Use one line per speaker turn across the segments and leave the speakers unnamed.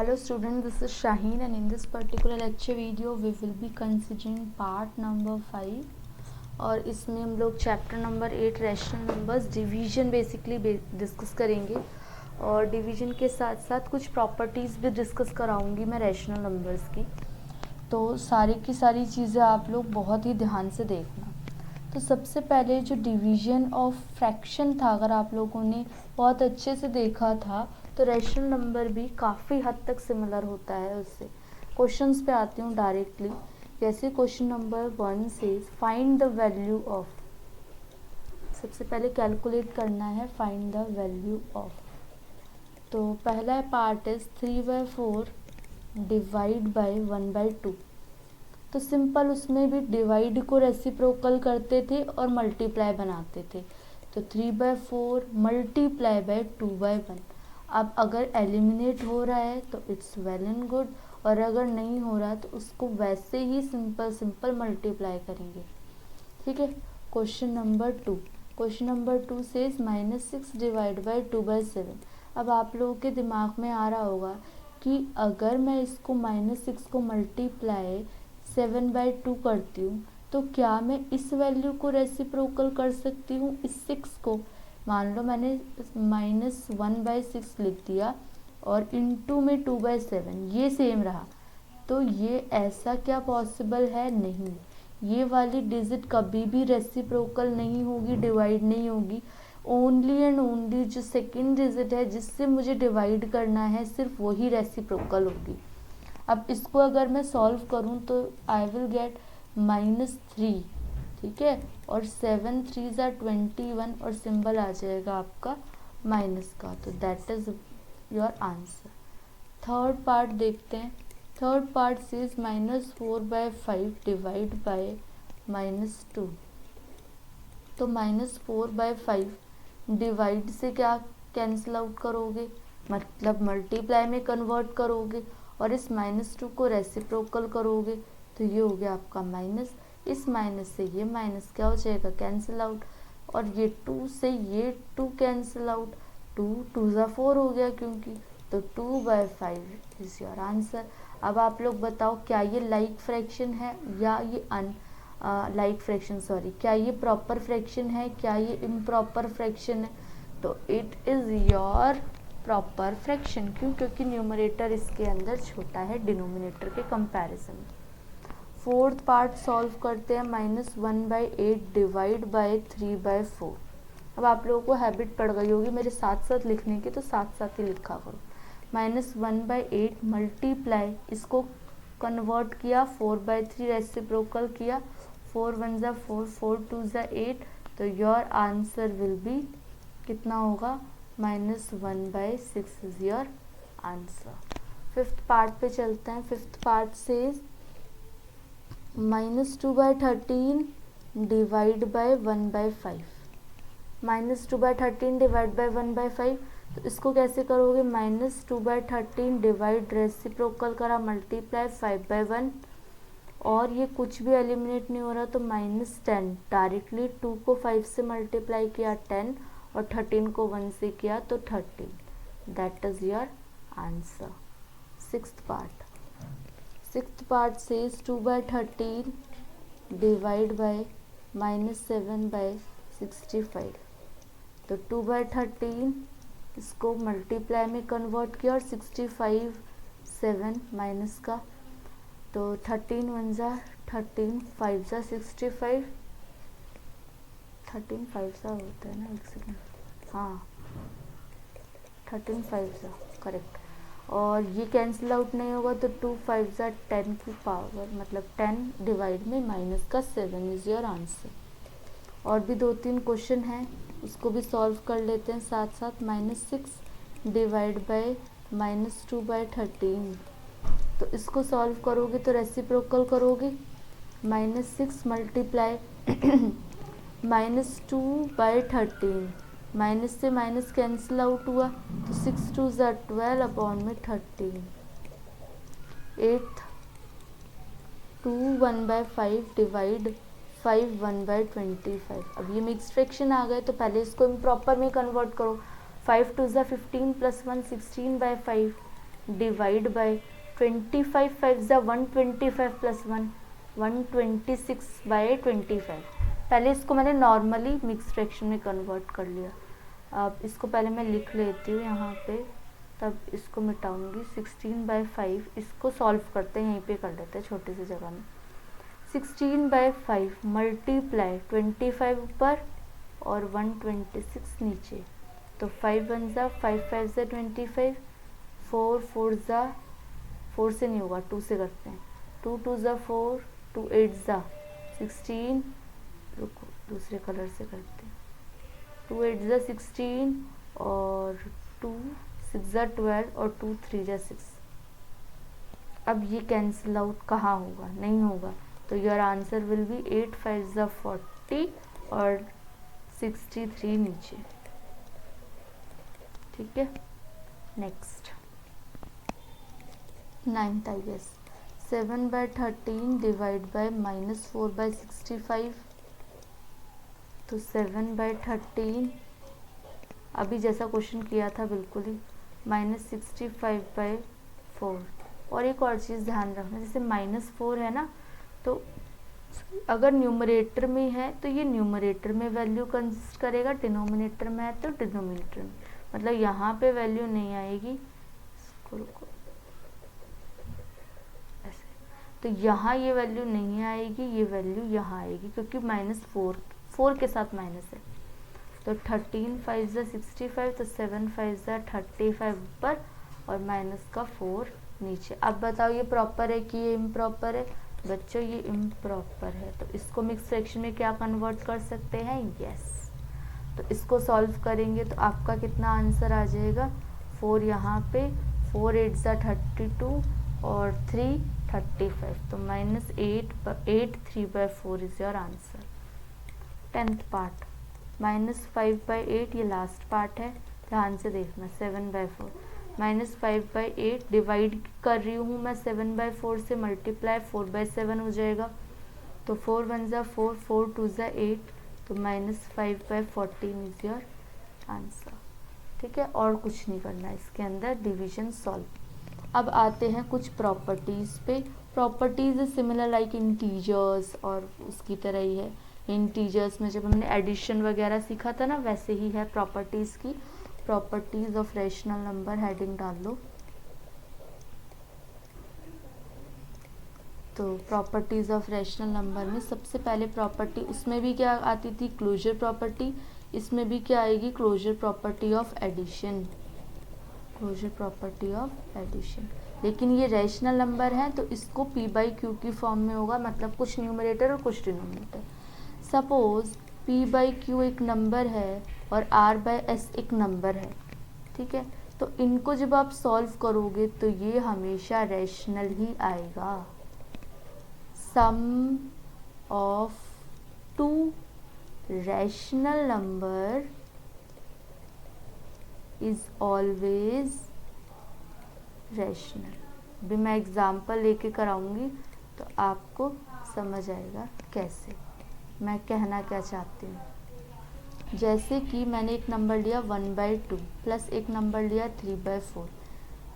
Hello students, this is Shaheen and in this particular lecture video we will be considering part number 5 और इसमें हम लोग chapter number 8 rational numbers division basically discuss करेंगे और division के साथ साथ कुछ प्रॉपर्टीज़ भी डिस्कस कराऊंगी मैं रैशनल नंबर्स की। तो सारी की सारी चीज़ें आप लोग बहुत ही ध्यान से देखना। तो सबसे पहले जो डिवीजन ऑफ फ्रैक्शन था, अगर आप लोगों ने बहुत अच्छे से देखा था तो रैशनल नंबर भी काफ़ी हद तक सिमिलर होता है उससे। क्वेश्चंस पे आती हूँ डायरेक्टली। जैसे क्वेश्चन नंबर 1 से फाइंड द वैल्यू ऑफ, सबसे पहले कैलकुलेट करना है फाइंड द वैल्यू ऑफ। तो पहला पार्ट इज 3/4 डिवाइड बाय 1/2। तो सिंपल उसमें भी डिवाइड को रेसिप्रोकल करते थे और मल्टीप्लाई बनाते थे। तो 3/4 मल्टीप्लाई बाय 2/1। अब अगर एलिमिनेट हो रहा है तो इट्स वेल एंड गुड, और अगर नहीं हो रहा तो उसको वैसे ही सिंपल मल्टीप्लाई करेंगे। ठीक है। क्वेश्चन नंबर 2, क्वेश्चन नंबर 2 से -6 डिवाइड बाय 2/7। अब आप लोगों के दिमाग में आ रहा होगा कि अगर मैं इसको -6 को मल्टीप्लाई 7/2 करती हूँ तो क्या मैं इस वैल्यू को रेसिप्रोकल कर सकती हूँ इस 6 को। मान लो मैंने -1/6 लिख दिया और इनटू में 2/7, ये सेम रहा, तो ये ऐसा क्या पॉसिबल है? नहीं, ये वाली डिजिट कभी भी रेसिप्रोकल नहीं होगी, डिवाइड नहीं होगी। ओनली एंड ओनली जो सेकेंड डिजिट है जिससे मुझे डिवाइड करना है सिर्फ वही रेसिप्रोकल होगी। अब इसको अगर मैं सॉल्व करूं तो आई विल गेट -3, ठीक है, और 7 3 21 और सिंबल आ जाएगा आपका माइनस का। तो that is your answer. Third part देखते हैं। Third part says -4/5 divide by -2। तो -4/5 डिवाइड से क्या कैंसिल आउट करोगे, मतलब मल्टीप्लाई में कन्वर्ट करोगे और इस -2 को रेसिप्रोकल करोगे तो ये हो गया आपका माइनस। इस माइनस से ये माइनस क्या हो जाएगा, कैंसिल आउट, और ये 2 से ये 2 कैंसिल आउट, 2 2 4 हो गया क्योंकि, तो 2/5 इज योर आंसर। अब आप लोग बताओ क्या ये लाइक फ्रैक्शन है या ये लाइक फ्रैक्शन, सॉरी, क्या ये प्रॉपर फ्रैक्शन है, क्या ये इम्प्रॉपर फ्रैक्शन है? तो it is your proper fraction. क्यों? क्योंकि न्यूमरेटर इसके अंदर छोटा है डिनोमिनेटर के कंपैरिजन में। फोर्थ पार्ट सॉल्व करते हैं। -1/8 डिवाइड बाय 3/4। अब आप लोगों को हैबिट पड़ गई होगी मेरे साथ साथ लिखने की, तो साथ साथ ही लिखा करो। -1/8 मल्टीप्लाई, इसको कन्वर्ट किया 4/3 रेसिप्रोकल किया, 4 1 ज़ा 4, 4 2 ज़ा 8। तो योर आंसर विल बी कितना होगा, -1/6 is your answer. Fifth part पे चलते हैं। फिफ्थ पार्ट से -2/13 डिवाइड बाय 1/5। -2/13 डिवाइड बाय 1/5, तो इसको कैसे करोगे, -2/13 डिवाइड रेसिप्रोकल करा मल्टीप्लाई 5/1, और ये कुछ भी एलिमिनेट नहीं हो रहा तो -10 डायरेक्टली 2 को 5 से मल्टीप्लाई किया 10 और 13 को 1 से किया तो 13। That is your answer. Sixth part, sixth part says 2/13 divide by -7/65। तो 2/13 इसको मल्टीप्लाई में कन्वर्ट किया और 65 7 माइनस का, तो 13 1 ज़ा 13, 5 ज़ा 65, 13 5 ज़ा होता है ना, एक सेकेंड, हाँ 13 5 ज़ा करेक्ट, और ये कैंसिल आउट नहीं होगा तो 2 5 ज़ा 10 की पावर, मतलब 10 डिवाइड में माइनस का 7 इज योर आंसर। और भी 2-3 क्वेश्चन हैं, उसको भी सॉल्व कर लेते हैं साथ साथ। -6 डिवाइड बाय -2/13। तो इसको सॉल्व करोगे तो रेसिप्रोकल करोगे, -6 मल्टीप्लाई -2/13, माइनस से माइनस कैंसिल आउट हुआ तो 6 2 ज़ा 12 अपॉन में 13। 8 2 1/5 डिवाइड 5 1/25। अब ये मिक्स फ्रैक्शन आ गए तो पहले इसको इम्प्रॉपर में कन्वर्ट करो। 5 2 ज़ा 15 + 1 16/5, डिवाइड बाय 25 5 ज़ा 125 प्लस 1 126 बाय 25। पहले इसको मैंने नॉर्मली मिक्स फ्रैक्शन में कन्वर्ट कर लिया। अब इसको पहले मैं लिख लेती हूँ यहाँ पे, तब इसको मिटाऊंगी। 16/5 इसको सॉल्व करते हैं, यहीं पे कर लेते हैं छोटी सी जगह में। 16/5 मल्टीप्लाई 25 ऊपर और 126 नीचे, तो 5 1 ज़ा 5 5 ज़ा 25, 4 4 ज़ा 4 से नहीं होगा 2 से करते हैं, 2 2 ज़ा 4, 2 8 ज़ा 16, रुको दूसरे कलर से करते हैं, 2 8 ज़ा 16 और 2 6 ज़ा 12 और 2 3 ज़ा 6। अब ये कैंसिल आउट कहाँ होगा, नहीं होगा, तो योर आंसर विल बी 8 5 ज़ा 40 और 63 नीचे। ठीक है, next 9th I guess. 7/13 divide by -4/65, तो 7/13 अभी जैसा क्वेश्चन किया था बिल्कुल ही, -65/4। और एक और चीज़ ध्यान रखना, जैसे -4 है ना, तो अगर न्यूमरेटर में है तो ये न्यूमरेटर में वैल्यू कंसिस्ट करेगा, डिनोमिनेटर में है तो डिनोमिनेटर में, मतलब यहाँ पे वैल्यू नहीं आएगी, रुको ऐसे, तो यहाँ ये वैल्यू नहीं आएगी, ये वैल्यू यहाँ आएगी, क्योंकि -4 के साथ माइनस है। तो 13 5 ज़ा 65, तो 7 5 ज़ा 35 ऊपर और माइनस का 4 नीचे। अब बताओ ये प्रॉपर है कि ये इम्प्रॉपर है? बच्चों ये इम्प्रॉपर है, तो इसको मिक्स फ्रैक्शन में क्या कन्वर्ट कर सकते हैं? यस। तो इसको सॉल्व करेंगे तो आपका कितना आंसर आ जाएगा? 4 यहाँ पे, 4 8 ज़ा 32 और 3 35, तो -8 3/4 is your answer. 10th part -5/8, ये लास्ट पार्ट है, ध्यान से देखना। 7/4 -5/8 डिवाइड कर रही हूँ मैं 7/4 से, मल्टीप्लाई 4/7 हो जाएगा, तो 4 1 ज़ा 4, 4 2 ज़ा 8, तो -5/14 इज योर आंसर। ठीक है, और कुछ नहीं करना है इसके अंदर, डिवीजन सॉल्व। अब आते हैं कुछ प्रॉपर्टीज़ पे। प्रॉपर्टीज़ सिमिलर लाइक इंटीजर्स, और उसकी तरह ही है। इंटीजर्स में जब हमने एडिशन वगैरह सीखा था ना, वैसे ही है प्रॉपर्टीज़ की। Properties of rational number heading डाल लो। तो प्रॉपर्टीज़ ऑफ रैशनल नंबर में सबसे पहले प्रॉपर्टी, उसमें भी क्या आती थी? Closure property. इसमें भी क्या आएगी? Closure property of addition. Closure property of addition. लेकिन ये रैशनल नंबर है तो इसको p/q की फॉर्म में होगा, मतलब कुछ न्यूमरेटर और कुछ डिनोमिनेटर। सपोज p/q एक नंबर है और r/s एक नंबर है, ठीक है, तो इनको जब आप सॉल्व करोगे तो ये हमेशा रैशनल ही आएगा। Sum of two rational number is always rational. भी मैं एग्जाम्पल लेके कराऊंगी तो आपको समझ आएगा कैसे मैं कहना क्या चाहती हूँ। जैसे कि मैंने एक नंबर लिया 1/2 प्लस एक नंबर लिया 3/4।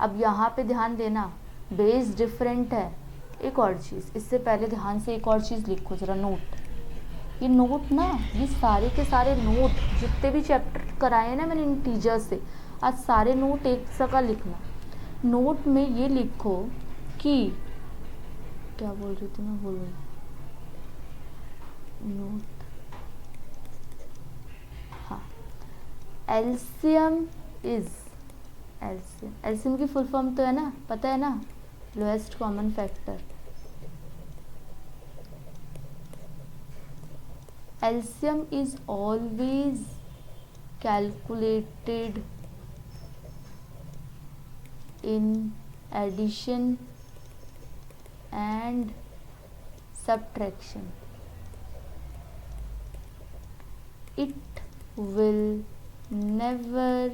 अब यहाँ पे ध्यान देना, बेस डिफरेंट है। एक और चीज़, इससे पहले ध्यान से एक और चीज़ लिखो ज़रा, नोट। ये नोट ना, ये सारे के सारे नोट जितने भी चैप्टर कराए ना मैंने इंटीजर से, आज सारे नोट एक जगह लिखना। नोट में ये लिखो कि, क्या बोल रही थी मैं, भूल गई। नोट, हाँ, एलसीएम इज, एलसीएम की फुल फॉर्म तो है ना, पता है ना, lowest common factor. LCM is always calculated in addition and subtraction. It will never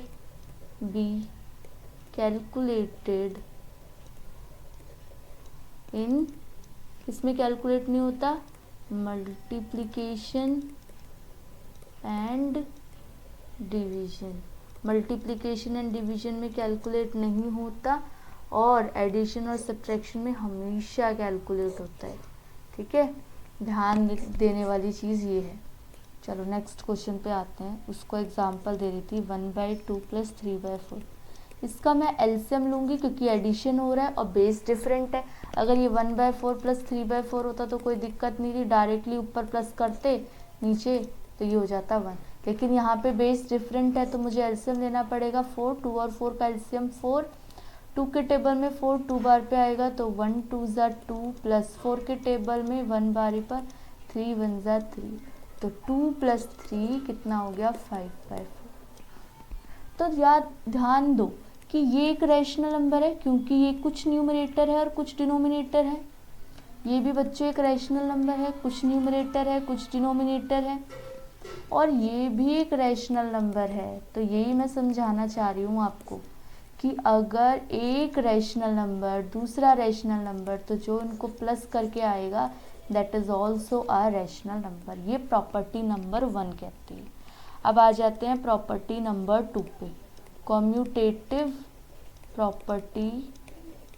be calculated in, किसमें कैलकुलेट नहीं होता? Multiplication and division. Multiplication and division में कैलकुलेट नहीं होता, और एडिशन और सब्ट्रैक्शन में हमेशा कैलकुलेट होता है, ठीक है। ध्यान देने वाली चीज़ ये है। चलो नेक्स्ट क्वेश्चन पे आते हैं। उसको एग्जांपल दे रही थी 1/2 + 3/4। इसका मैं एलसीएम लूँगी क्योंकि एडिशन हो रहा है और बेस डिफरेंट है। अगर ये 1/4 + 3/4 होता तो कोई दिक्कत नहीं थी, डायरेक्टली ऊपर प्लस करते नीचे तो ये हो जाता 1। लेकिन यहाँ पे बेस डिफरेंट है तो मुझे एलसीएम लेना पड़ेगा 4। 2 और 4 का एलसीएम 4। 2 के टेबल में 4 2 बार पे आएगा तो 1 2 = 2 प्लस 4 के टेबल में 1 बारी पर 3 1 = 3। तो 2 + 3 कितना हो गया 5/4। तो याद ध्यान दो कि ये एक रैशनल नंबर है क्योंकि ये कुछ न्यूमरेटर है और कुछ डिनोमिनेटर है। ये भी बच्चों एक रैशनल नंबर है, कुछ न्यूमरेटर है कुछ डिनोमिनेटर है, और ये भी एक रैशनल नंबर है। तो यही मैं समझाना चाह रही हूँ आपको कि अगर एक रैशनल नंबर दूसरा रैशनल नंबर तो जो इनको प्लस करके आएगा that is also a rational number. ये प्रॉपर्टी नंबर 1 कहती है। अब आ जाते हैं प्रॉपर्टी नंबर 2 पे, commutative property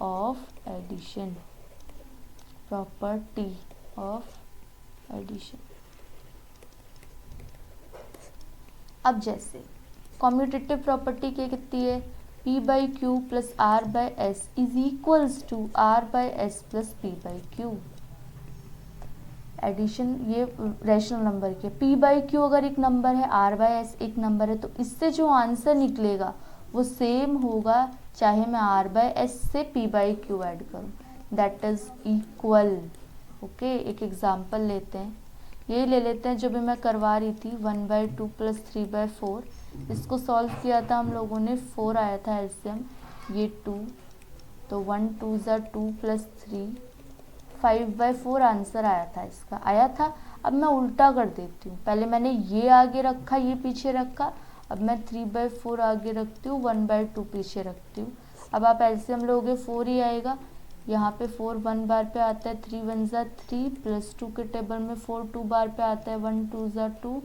of addition. Property of addition. अब जैसे कम्यूटेटिव प्रॉपर्टी क्या कहती है, P/Q + R/S = R/S + P/Q। Addition ये रैशनल नंबर की P/Q अगर एक नंबर है, R/S एक नंबर है, तो इससे जो आंसर निकलेगा वो सेम होगा चाहे मैं R/S से P/Q ऐड करूँ, दैट इज इक्वल। ओके, एक एग्जांपल लेते हैं। ये ले लेते हैं जो भी मैं करवा रही थी 1/2 + 3/4। इसको सॉल्व किया था हम लोगों ने, 4 आया था एलसीएम, ये 2, तो 1 2 = 2 + 3 5/4 आंसर आया था, इसका आया था। अब मैं उल्टा कर देती हूँ, पहले मैंने ये आगे रखा ये पीछे रखा, अब मैं 3/4 आगे रखती हूँ 1/2 पीछे रखती हूँ। अब आप एलसीएम लोगे 4 ही आएगा, यहाँ पे 4 1 बार पे आता है, 3 1 = 3 प्लस 2 के टेबल में 4 2 बार पे आता है, 1 2 = 2।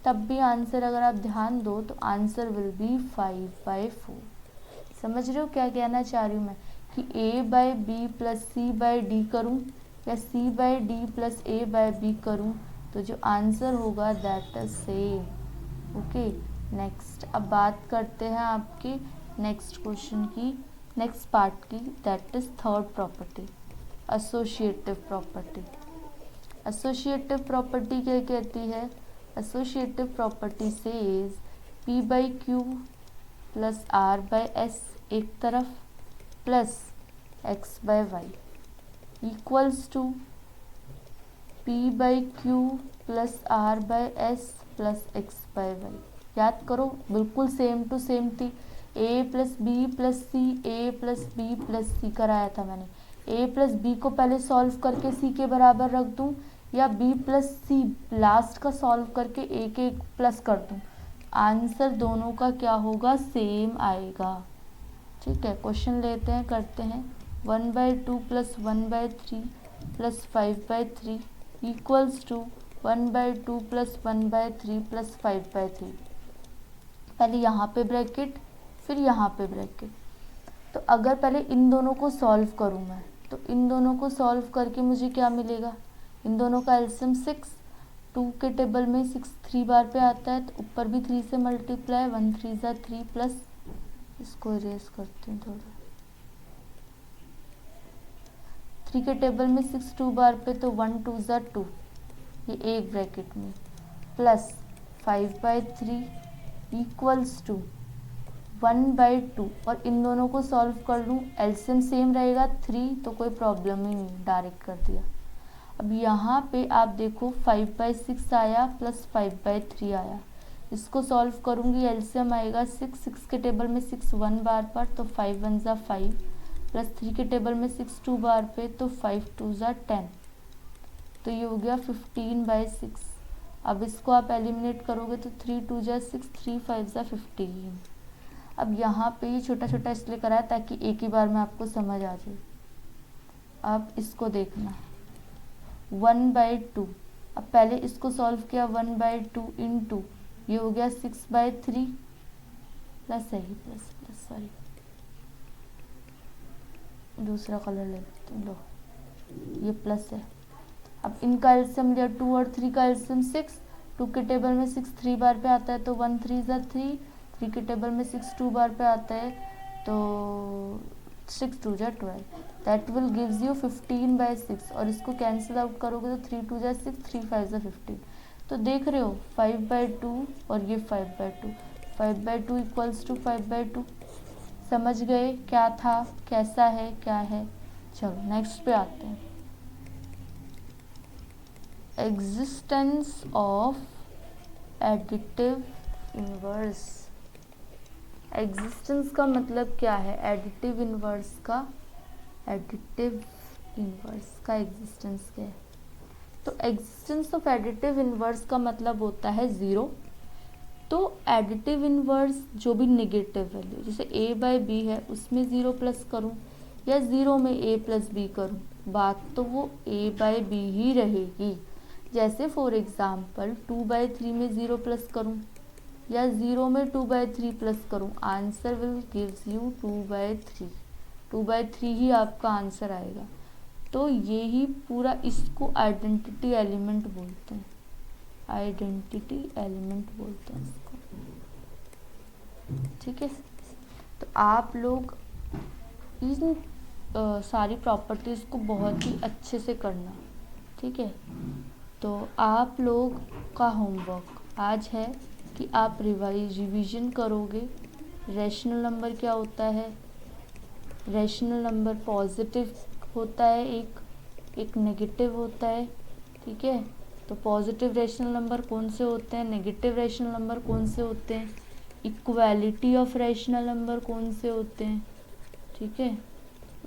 तब भी आंसर अगर आप ध्यान दो तो आंसर विल बी 5/4। समझ रहे हो क्या कहना चाह रही हूँ मैं, कि A/B + C/D करूँ या C/D + A/B करूँ तो जो आंसर होगा that is same. Okay, next अब बात करते हैं आपके नेक्स्ट क्वेश्चन की, नेक्स्ट पार्ट की, that is third property, associative property. Associative property क्या कहती है, associative property says P/Q + R/S एक तरफ plus X/Y equals to P/Q + R/S + X/Y। याद करो बिल्कुल सेम टू सेम थी, A + B + C, A + B + C कराया था मैंने। A + B को पहले सॉल्व करके C के बराबर रख दूं या B + C लास्ट का सॉल्व करके A के प्लस कर दूं, आंसर दोनों का क्या होगा, सेम आएगा। ठीक है, क्वेश्चन लेते हैं, करते हैं। 1/2 + 1/3 + 5/3 इक्वल्स टू 1/2 + 1/3 + 5/3। पहले यहाँ पे ब्रैकेट फिर यहाँ पे ब्रैकेट। तो अगर पहले इन दोनों को सॉल्व करूँ मैं, तो इन दोनों को सॉल्व करके मुझे क्या मिलेगा, इन दोनों का एलसीएम 6। 2 के टेबल में 6 3 बार पे आता है, तो ऊपर भी 3 से मल्टीप्लाई, 1 3 = 3 प्लस, इसको इरेज करती हूँ थोड़ा, 3 के टेबल में 6 2 बार पे, तो 1 2 = 2, ये एक ब्रैकेट में, प्लस 5/3 इक्वल्स टू 1/2, और इन दोनों को सॉल्व कर लूँ, एलसीएम सेम रहेगा 3, तो कोई प्रॉब्लम ही नहीं, डायरेक्ट कर दिया। अब यहाँ पे आप देखो 5/6 आया प्लस 5/3 आया, इसको सॉल्व करूँगी, एलसीएम आएगा 6, 6 के टेबल में 6 1 बार पर, तो 5 1 = 5, प्लस 3 के टेबल में 6 2 बार पे, तो 5 2 = 10, तो ये हो गया 15/6। अब इसको आप एलिमिनेट करोगे तो 3 2 = 6, 3 5 = 15। अब यहाँ पे ये छोटा छोटा इसलिए करा है ताकि एक ही बार में आपको समझ आ जाए। अब इसको देखना 1/2, अब पहले इसको सॉल्व किया 1/2 इंटू, ये हो गया 6/3 प्लस सॉरी दूसरा कलर ले लेते हैं, लो ये प्लस है। अब इनका एलसीएम लिया 2 और 3 का एलसीएम 6, 2 के टेबल में 6 3 बार पे आता है तो 1 3 ज़ा 3, 3 के टेबल में 6 2 बार पे आता है तो 6 2 ज़ा 12, दैट विल गिव्स यू 15/6। और इसको कैंसिल आउट करोगे तो 3 2 ज़ा 6, 3 5 ज़ा 15। तो देख रहे हो 5/2 और ये 5/2, 5/2 इक्वल्स टू 5/2। समझ गए क्या था, कैसा है, क्या है। चलो नेक्स्ट पे आते हैं। Existence of additive inverse. Existence का मतलब क्या है, एडिटिव इनवर्स का, एडिटिव इनवर्स का एग्जिस्टेंस क्या है। तो एग्जिस्टेंस ऑफ एडिटिव इनवर्स का मतलब होता है ज़ीरो। तो एडिटिव इनवर्स जो भी नेगेटिव वैल्यू, जैसे a/b है उसमें 0 प्लस करूँ या 0 में a + b करूँ, बात तो वो a/b ही रहेगी। जैसे फॉर एग्ज़ाम्पल 2/3 में 0 प्लस करूँ या 0 में 2/3 प्लस करूँ, आंसर विल गिव्स यू 2/3, 2/3 ही आपका आंसर आएगा। तो ये ही पूरा, इसको आइडेंटिटी एलिमेंट बोलते हैं, आइडेंटिटी एलिमेंट बोलते हैं इसको, ठीक है। तो आप लोग इन सारी प्रॉपर्टीज़ को बहुत ही अच्छे से करना, ठीक है। तो आप लोग का होमवर्क आज है कि आप रिवीजन करोगे। रैशनल नंबर क्या होता है, रैशनल नंबर पॉजिटिव होता है, एक नेगेटिव होता है, ठीक है। तो पॉजिटिव रैशनल नंबर कौन से होते हैं, नेगेटिव रैशनल नंबर कौन से होते हैं, इक्वालिटी ऑफ रैशनल नंबर कौन से होते हैं, ठीक है।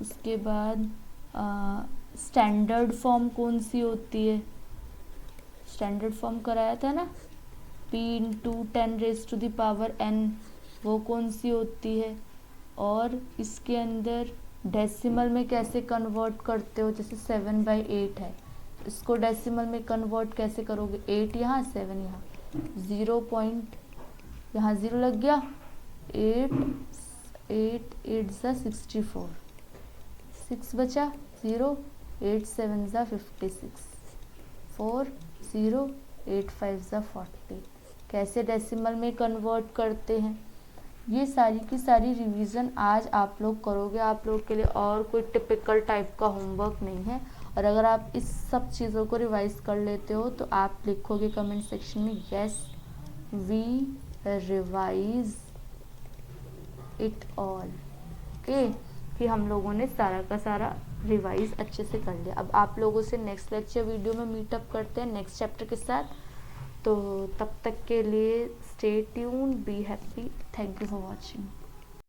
उसके बाद स्टैंडर्ड फॉर्म कौन सी होती है, स्टैंडर्ड फॉर्म कराया था ना, p × 10⁻n, वो कौन सी होती है। और इसके अंदर डेसिमल में कैसे कन्वर्ट करते हो, जैसे 7/8 है, इसको डेसिमल में कन्वर्ट कैसे करोगे, 8 यहाँ 7 यहाँ, 0 पॉइंट यहाँ 0 लग गया, 8 8 ज़ा 64, 6 बचा 0, 8 7 ज़ा 56, 4 0, 8 5 ज़ा 40। कैसे डेसिमल में कन्वर्ट करते हैं, ये सारी की सारी रिवीजन आज आप लोग करोगे। आप लोग के लिए और कोई टिपिकल टाइप का होमवर्क नहीं है। और अगर आप इस सब चीज़ों को रिवाइज कर लेते हो तो आप लिखोगे कमेंट सेक्शन में yes we revise it all, okay, कि हम लोगों ने सारा का सारा रिवाइज अच्छे से कर लिया। अब आप लोगों से नेक्स्ट लेक्चर वीडियो में मीटअप करते हैं नेक्स्ट चैप्टर के साथ। तो तब तक के लिए stay tune, be happy, thank you for watching.